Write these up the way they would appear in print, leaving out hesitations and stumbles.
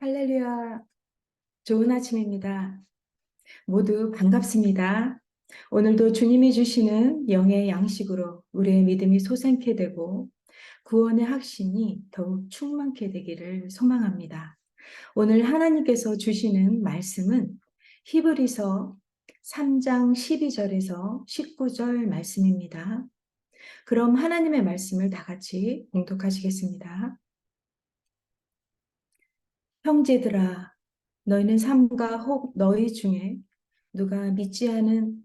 할렐루야. 좋은 아침입니다. 모두 반갑습니다. 오늘도 주님이 주시는 영의 양식으로 우리의 믿음이 솟게 되고 구원의 확신이 더욱 충만케 되기를 소망합니다. 오늘 하나님께서 주시는 말씀은 히브리서 3장 12절에서 19절 말씀입니다. 그럼 하나님의 말씀을 다 같이 봉독하시겠습니다. 형제들아, 너희는 삼가 혹 너희 중에 누가 믿지 않은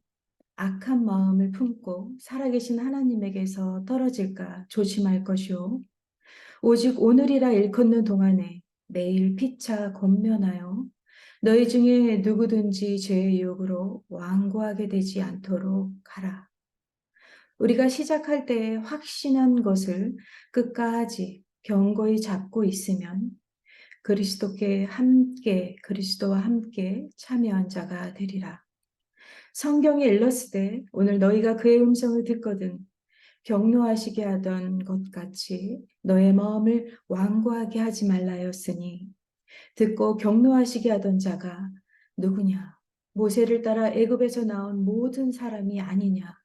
악한 마음을 품고 살아계신 하나님에게서 떨어질까 조심할 것이요. 오직 오늘이라 일컫는 동안에 매일 피차 권면하여 너희 중에 누구든지 죄의 유혹으로 완고하게 되지 않도록 하라. 우리가 시작할 때 확신한 것을 끝까지 견고히 잡고 있으면 그리스도와 함께 참여한 자가 되리라. 성경에 일렀으되 오늘 너희가 그의 음성을 듣거든 격노하시게 하던 것 같이 너의 마음을 완고하게 하지 말라였으니 듣고 격노하시게 하던 자가 누구냐? 모세를 따라 애굽에서 나온 모든 사람이 아니냐?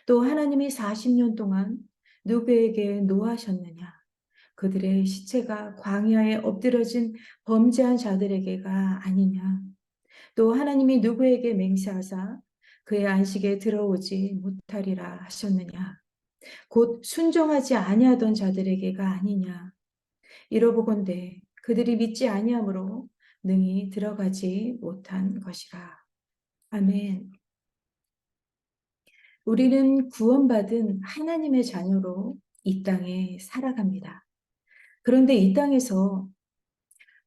또 하나님이 40년 동안 누구에게 노하셨느냐? 그들의 시체가 광야에 엎드러진 범죄한 자들에게가 아니냐. 또 하나님이 누구에게 맹세하사 그의 안식에 들어오지 못하리라 하셨느냐. 곧 순종하지 아니하던 자들에게가 아니냐. 이러보건대 그들이 믿지 아니하므로 능히 들어가지 못한 것이라. 아멘. 우리는 구원받은 하나님의 자녀로 이 땅에 살아갑니다. 그런데 이 땅에서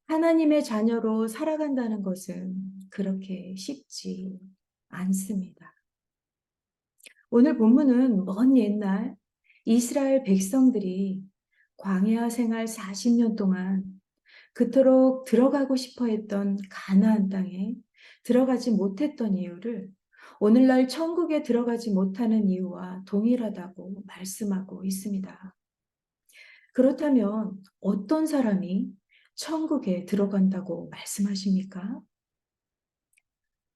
하나님의 자녀로 살아간다는 것은 그렇게 쉽지 않습니다. 오늘 본문은 먼 옛날 이스라엘 백성들이 광야 생활 40년 동안 그토록 들어가고 싶어 했던 가나안 땅에 들어가지 못했던 이유를 오늘날 천국에 들어가지 못하는 이유와 동일하다고 말씀하고 있습니다. 그렇다면 어떤 사람이 천국에 들어간다고 말씀하십니까?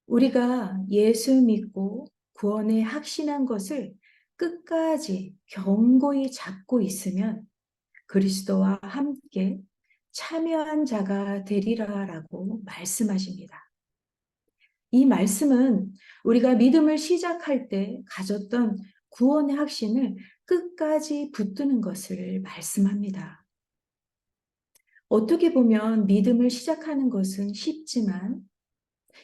우리가 예수 믿고 구원에 확신한 것을 끝까지 견고히 잡고 있으면 그리스도와 함께 참여한 자가 되리라라고 말씀하십니다. 이 말씀은 우리가 믿음을 시작할 때 가졌던 구원의 확신을 끝까지 붙드는 것을 말씀합니다. 어떻게 보면 믿음을 시작하는 것은 쉽지만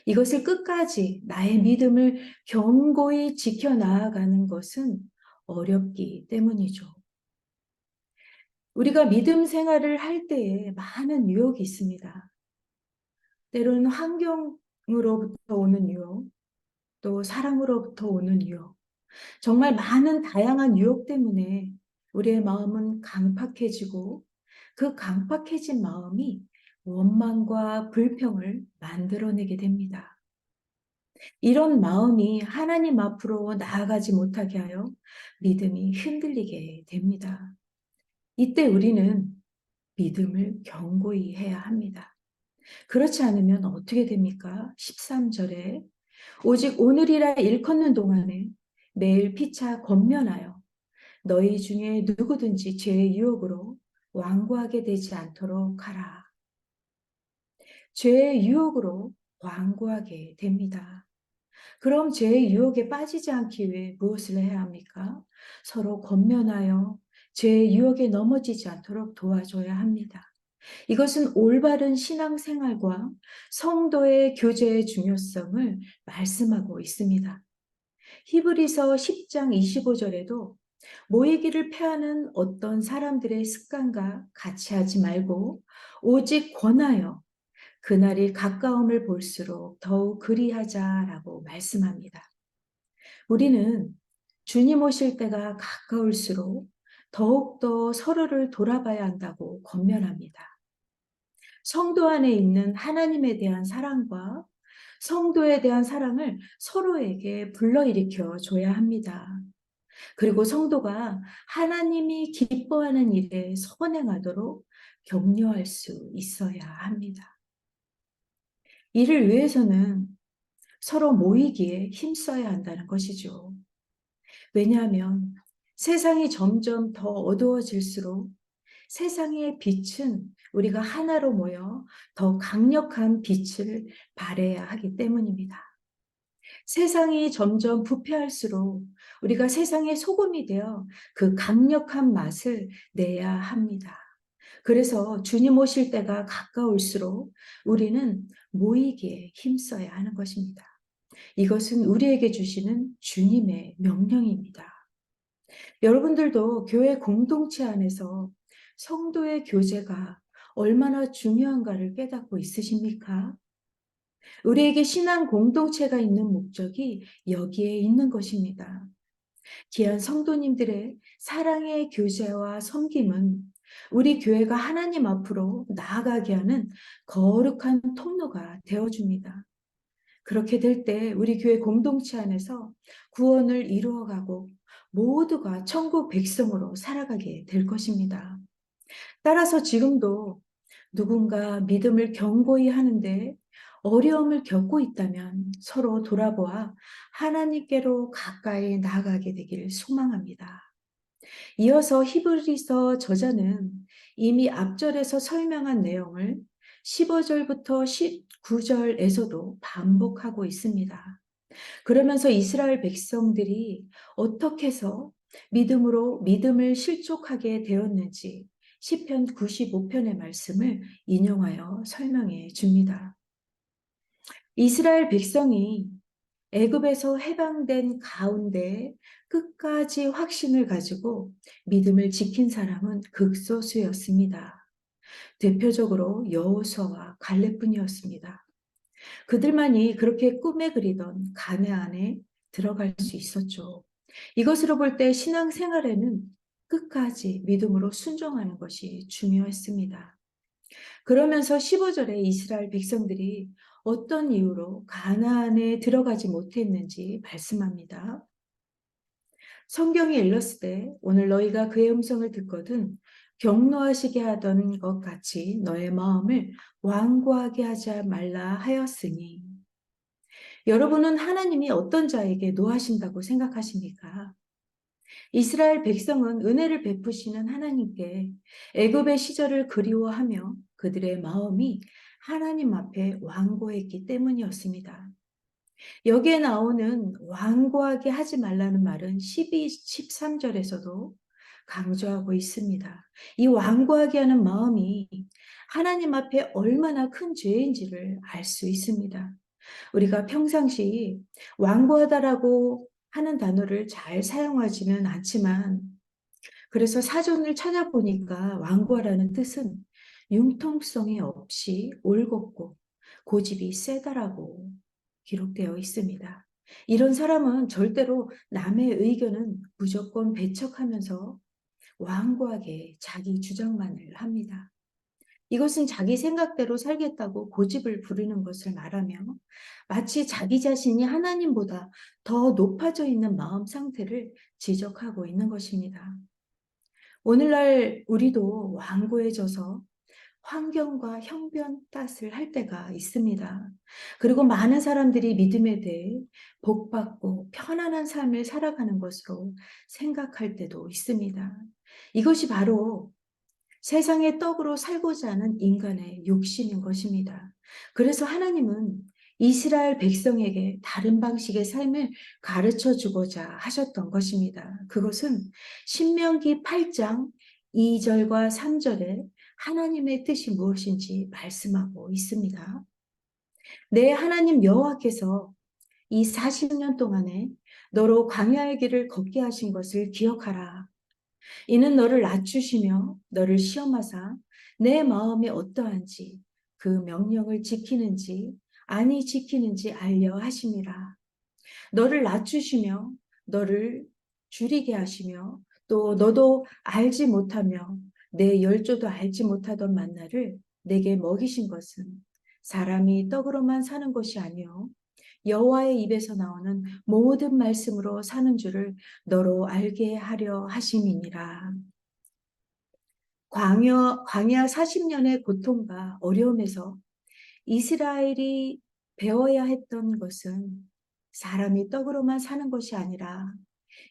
이것을 끝까지 나의 믿음을 견고히 지켜나가는 것은 어렵기 때문이죠. 우리가 믿음 생활을 할 때에 많은 유혹이 있습니다. 때로는 환경으로부터 오는 유혹, 또 사람으로부터 오는 유혹, 정말 많은 다양한 유혹 때문에 우리의 마음은 강팍해지고 그 강팍해진 마음이 원망과 불평을 만들어내게 됩니다. 이런 마음이 하나님 앞으로 나아가지 못하게 하여 믿음이 흔들리게 됩니다. 이때 우리는 믿음을 견고히 해야 합니다. 그렇지 않으면 어떻게 됩니까? 13절에 오직 오늘이라 일컫는 동안에 매일 피차 권면하여 너희 중에 누구든지 죄의 유혹으로 완고하게 되지 않도록 하라. 죄의 유혹으로 완고하게 됩니다. 그럼 죄의 유혹에 빠지지 않기 위해 무엇을 해야 합니까? 서로 권면하여 죄의 유혹에 넘어지지 않도록 도와줘야 합니다. 이것은 올바른 신앙생활과 성도의 교제의 중요성을 말씀하고 있습니다. 히브리서 10장 25절에도 모이기를 패하는 어떤 사람들의 습관과 같이 하지 말고 오직 권하여 그날이 가까움을 볼수록 더욱 그리하자라고 말씀합니다. 우리는 주님 오실 때가 가까울수록 더욱더 서로를 돌아봐야 한다고 권면합니다. 성도 안에 있는 하나님에 대한 사랑과 성도에 대한 사랑을 서로에게 불러일으켜 줘야 합니다. 그리고 성도가 하나님이 기뻐하는 일에 선행하도록 격려할 수 있어야 합니다. 이를 위해서는 서로 모이기에 힘써야 한다는 것이죠. 왜냐하면 세상이 점점 더 어두워질수록 세상의 빛은 우리가 하나로 모여 더 강력한 빛을 발해야 하기 때문입니다. 세상이 점점 부패할수록 우리가 세상의 소금이 되어 그 강력한 맛을 내야 합니다. 그래서 주님 오실 때가 가까울수록 우리는 모이기에 힘써야 하는 것입니다. 이것은 우리에게 주시는 주님의 명령입니다. 여러분들도 교회 공동체 안에서 성도의 교제가 얼마나 중요한가를 깨닫고 있으십니까? 우리에게 신앙 공동체가 있는 목적이 여기에 있는 것입니다. 귀한 성도님들의 사랑의 교제와 섬김은 우리 교회가 하나님 앞으로 나아가게 하는 거룩한 통로가 되어줍니다. 그렇게 될 때 우리 교회 공동체 안에서 구원을 이루어가고 모두가 천국 백성으로 살아가게 될 것입니다. 따라서 지금도 누군가 믿음을 견고히 하는데 어려움을 겪고 있다면 서로 돌아보아 하나님께로 가까이 나아가게 되기를 소망합니다. 이어서 히브리서 저자는 이미 앞절에서 설명한 내용을 15절부터 19절에서도 반복하고 있습니다. 그러면서 이스라엘 백성들이 어떻게 해서 믿음으로 믿음을 실족하게 되었는지 시편 95편의 말씀을 인용하여 설명해 줍니다. 이스라엘 백성이 애굽에서 해방된 가운데 끝까지 확신을 가지고 믿음을 지킨 사람은 극소수였습니다. 대표적으로 여호수아와 갈렙뿐이었습니다. 그들만이 그렇게 꿈에 그리던 가나안에 들어갈 수 있었죠. 이것으로 볼 때 신앙생활에는 끝까지 믿음으로 순종하는 것이 중요했습니다. 그러면서 15절에 이스라엘 백성들이 어떤 이유로 가나안에 들어가지 못했는지 말씀합니다. 성경이 일렀을 오늘 너희가 그의 음성을 듣거든 경노하시게 하던 것 같이 너의 마음을 완고하게 하지 말라 하였으니. 여러분은 하나님이 어떤 자에게 노하신다고 생각하십니까? 이스라엘 백성은 은혜를 베푸시는 하나님께 애굽의 시절을 그리워하며 그들의 마음이 하나님 앞에 완고했기 때문이었습니다. 여기에 나오는 완고하게 하지 말라는 말은 12, 13절에서도 강조하고 있습니다. 이 완고하게 하는 마음이 하나님 앞에 얼마나 큰 죄인지를 알 수 있습니다. 우리가 평상시 완고하다라고 하는 단어를 잘 사용하지는 않지만 그래서 사전을 찾아보니까 완고하라는 뜻은 융통성이 없이 올곧고 고집이 세다라고 기록되어 있습니다. 이런 사람은 절대로 남의 의견은 무조건 배척하면서 완고하게 자기 주장만을 합니다. 이것은 자기 생각대로 살겠다고 고집을 부리는 것을 말하며 마치 자기 자신이 하나님보다 더 높아져 있는 마음 상태를 지적하고 있는 것입니다. 오늘날 우리도 완고해져서 환경과 형변 탓을 할 때가 있습니다. 그리고 많은 사람들이 믿음에 대해 복받고 편안한 삶을 살아가는 것으로 생각할 때도 있습니다. 이것이 바로 세상의 떡으로 살고자 하는 인간의 욕심인 것입니다. 그래서 하나님은 이스라엘 백성에게 다른 방식의 삶을 가르쳐 주고자 하셨던 것입니다. 그것은 신명기 8장 2절과 3절에 하나님의 뜻이 무엇인지 말씀하고 있습니다. 내 하나님 여호와께서 이 40년 동안에 너로 광야의 길을 걷게 하신 것을 기억하라. 이는 너를 낮추시며 너를 시험하사 내 마음이 어떠한지 그 명령을 지키는지 아니 지키는지 알려 하심이라. 너를 낮추시며 너를 줄이게 하시며 또 너도 알지 못하며 내 열조도 알지 못하던 만나를 내게 먹이신 것은 사람이 떡으로만 사는 것이 아니요 여호와의 입에서 나오는 모든 말씀으로 사는 줄을 너로 알게 하려 하심이니라. 광야 40년의 고통과 어려움에서 이스라엘이 배워야 했던 것은 사람이 떡으로만 사는 것이 아니라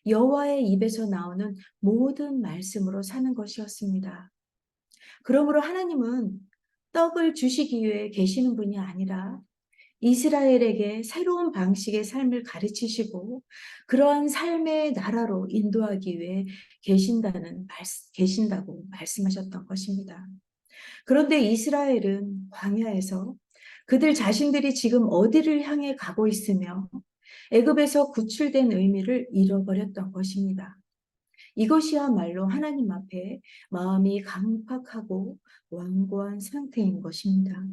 여호와의 입에서 나오는 모든 말씀으로 사는 것이었습니다. 그러므로 하나님은 떡을 주시기 위해 계시는 분이 아니라 이스라엘에게 새로운 방식의 삶을 가르치시고 그러한 삶의 나라로 인도하기 위해 계신다고 말씀하셨던 것입니다. 그런데 이스라엘은 광야에서 그들 자신들이 지금 어디를 향해 가고 있으며 애굽에서 구출된 의미를 잃어버렸던 것입니다. 이것이야말로 하나님 앞에 마음이 강팍하고 완고한 상태인 것입니다.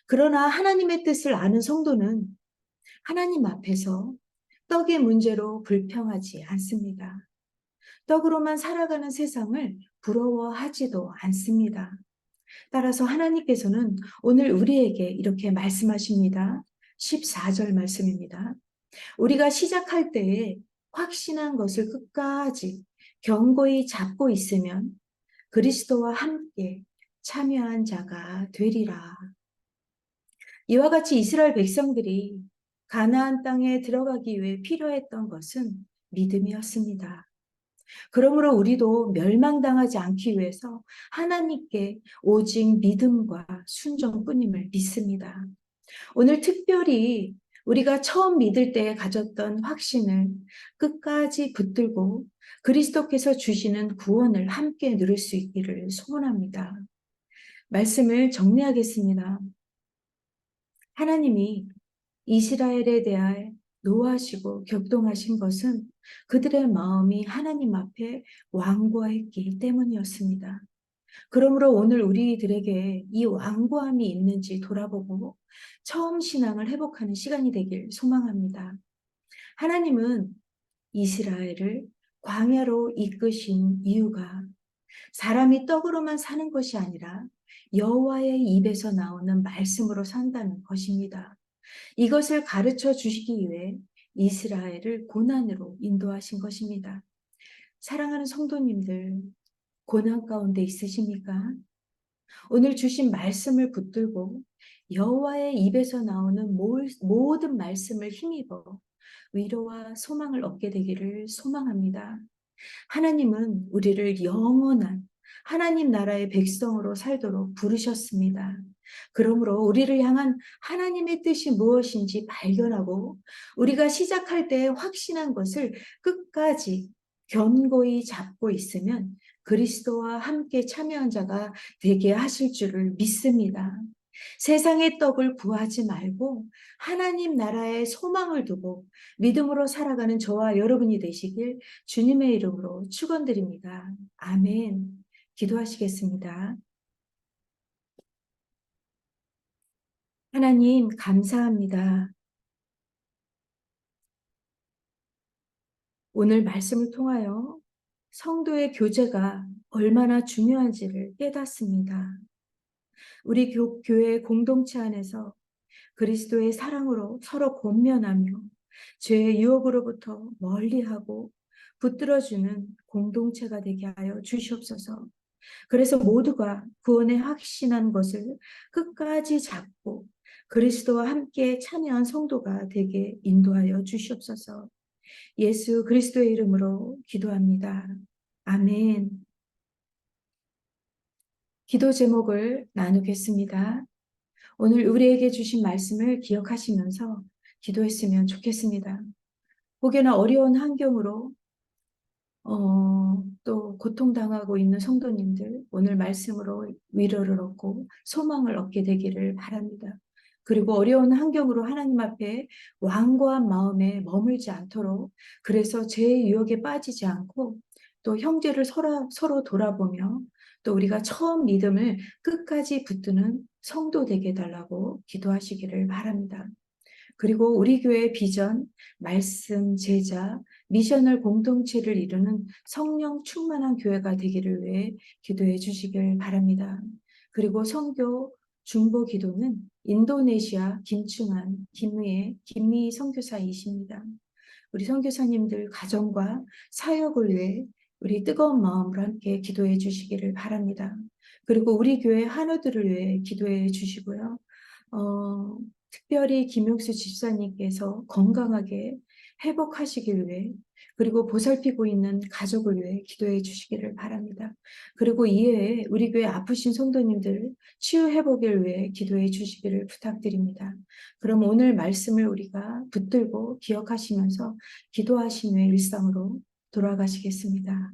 그러나 하나님의 뜻을 아는 성도는 하나님 앞에서 떡의 문제로 불평하지 않습니다. 떡으로만 살아가는 세상을 부러워하지도 않습니다. 따라서 하나님께서는 오늘 우리에게 이렇게 말씀하십니다. 14절 말씀입니다. 우리가 시작할 때에 확신한 것을 끝까지 견고히 잡고 있으면 그리스도와 함께 참여한 자가 되리라. 이와 같이 이스라엘 백성들이 가나안 땅에 들어가기 위해 필요했던 것은 믿음이었습니다. 그러므로 우리도 멸망당하지 않기 위해서 하나님께 오직 믿음과 순종뿐임을 믿습니다. 오늘 특별히 우리가 처음 믿을 때 가졌던 확신을 끝까지 붙들고 그리스도께서 주시는 구원을 함께 누릴 수 있기를 소원합니다. 말씀을 정리하겠습니다. 하나님이 이스라엘에 대하여 노하시고 격동하신 것은 그들의 마음이 하나님 앞에 완고했기 때문이었습니다. 그러므로 오늘 우리들에게 이 완고함이 있는지 돌아보고 처음 신앙을 회복하는 시간이 되길 소망합니다. 하나님은 이스라엘을 광야로 이끄신 이유가 사람이 떡으로만 사는 것이 아니라 여호와의 입에서 나오는 말씀으로 산다는 것입니다. 이것을 가르쳐 주시기 위해 이스라엘을 고난으로 인도하신 것입니다. 사랑하는 성도님들, 고난 가운데 있으십니까? 오늘 주신 말씀을 붙들고 여호와의 입에서 나오는 모든 말씀을 힘입어 위로와 소망을 얻게 되기를 소망합니다. 하나님은 우리를 영원한 하나님 나라의 백성으로 살도록 부르셨습니다. 그러므로 우리를 향한 하나님의 뜻이 무엇인지 발견하고 우리가 시작할 때 확신한 것을 끝까지 견고히 잡고 있으면 그리스도와 함께 참여한 자가 되게 하실 줄을 믿습니다. 세상의 떡을 구하지 말고 하나님 나라의 소망을 두고 믿음으로 살아가는 저와 여러분이 되시길 주님의 이름으로 축원드립니다. 아멘. 기도하시겠습니다. 하나님 감사합니다. 오늘 말씀을 통하여 성도의 교제가 얼마나 중요한지를 깨닫습니다. 우리 교회 공동체 안에서 그리스도의 사랑으로 서로 권면하며 죄의 유혹으로부터 멀리하고 붙들어주는 공동체가 되게 하여 주시옵소서. 그래서 모두가 구원에 확신한 것을 끝까지 잡고 그리스도와 함께 참여한 성도가 되게 인도하여 주시옵소서. 예수 그리스도의 이름으로 기도합니다. 아멘. 기도 제목을 나누겠습니다. 오늘 우리에게 주신 말씀을 기억하시면서 기도했으면 좋겠습니다. 혹여나 어려운 환경으로 또 고통당하고 있는 성도님들 오늘 말씀으로 위로를 얻고 소망을 얻게 되기를 바랍니다. 그리고 어려운 환경으로 하나님 앞에 완고한 마음에 머물지 않도록 그래서 죄의 유혹에 빠지지 않고 또 형제를 서로 돌아보며 또 우리가 처음 믿음을 끝까지 붙드는 성도 되게 해달라고 기도하시기를 바랍니다. 그리고 우리 교회의 비전, 말씀, 제자, 미셔널 공동체를 이루는 성령 충만한 교회가 되기를 위해 기도해 주시길 바랍니다. 그리고 선교 중보 기도는 인도네시아 김충한, 김미 선교사이십니다. 우리 선교사님들 가정과 사역을 위해 우리 뜨거운 마음으로 함께 기도해 주시기를 바랍니다. 그리고 우리 교회 한우들을 위해 기도해 주시고요. 특별히 김용수 집사님께서 건강하게 회복하시길 위해 그리고 보살피고 있는 가족을 위해 기도해 주시기를 바랍니다. 그리고 이외에 우리 교회 아프신 성도님들 치유 회복을 위해 기도해 주시기를 부탁드립니다. 그럼 오늘 말씀을 우리가 붙들고 기억하시면서 기도하신 후에 일상으로 돌아가시겠습니다.